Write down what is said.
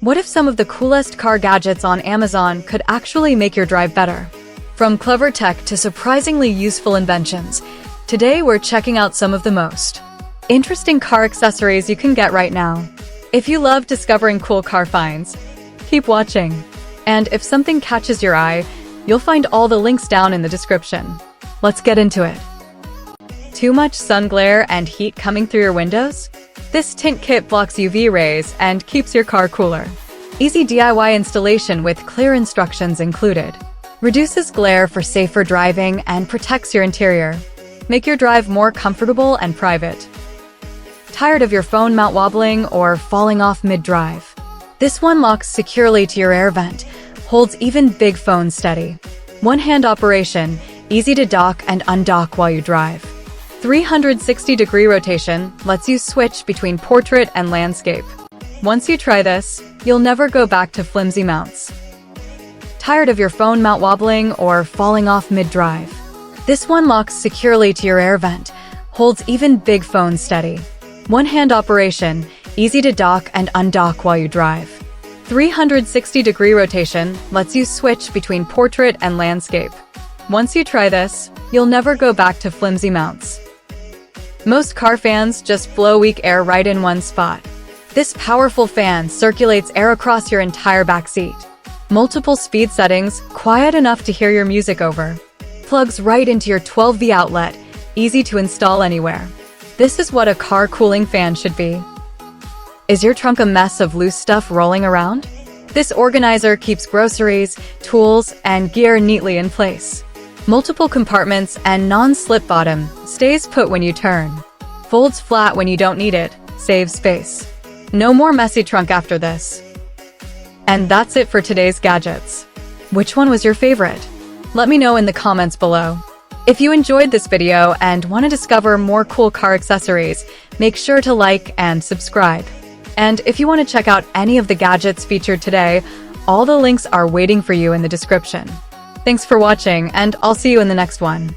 What if some of the coolest car gadgets on Amazon could actually make your drive better? From clever tech to surprisingly useful inventions, today we're checking out some of the most interesting car accessories you can get right now. If you love discovering cool car finds, keep watching. And if something catches your eye, you'll find all the links down in the description. Let's get into it. Too much sun glare and heat coming through your windows? This tint kit blocks UV rays and keeps your car cooler. Easy DIY installation with clear instructions included. Reduces glare for safer driving and protects your interior. Make your drive more comfortable and private. Tired of your phone mount wobbling or falling off mid-drive? This one locks securely to your air vent, holds even big phones steady. One-hand operation, easy to dock and undock while you drive. 360-degree rotation lets you switch between portrait and landscape. Once you try this, you'll never go back to flimsy mounts. Tired of your phone mount wobbling or falling off mid-drive? This one locks securely to your air vent, holds even big phones steady. One-hand operation, easy to dock and undock while you drive. 360-degree rotation lets you switch between portrait and landscape. Once you try this, you'll never go back to flimsy mounts. Most car fans just blow weak air right in one spot. This powerful fan circulates air across your entire back seat. Multiple speed settings, quiet enough to hear your music over. Plugs right into your 12V outlet, easy to install anywhere. This is what a car cooling fan should be. Is your trunk a mess of loose stuff rolling around? This organizer keeps groceries, tools, and gear neatly in place. Multiple compartments and non-slip bottom, stays put when you turn. Folds flat when you don't need it, saves space. No more messy trunk after this. And that's it for today's gadgets. Which one was your favorite? Let me know in the comments below. If you enjoyed this video and want to discover more cool car accessories, make sure to like and subscribe. And if you want to check out any of the gadgets featured today, all the links are waiting for you in the description. Thanks for watching, and I'll see you in the next one.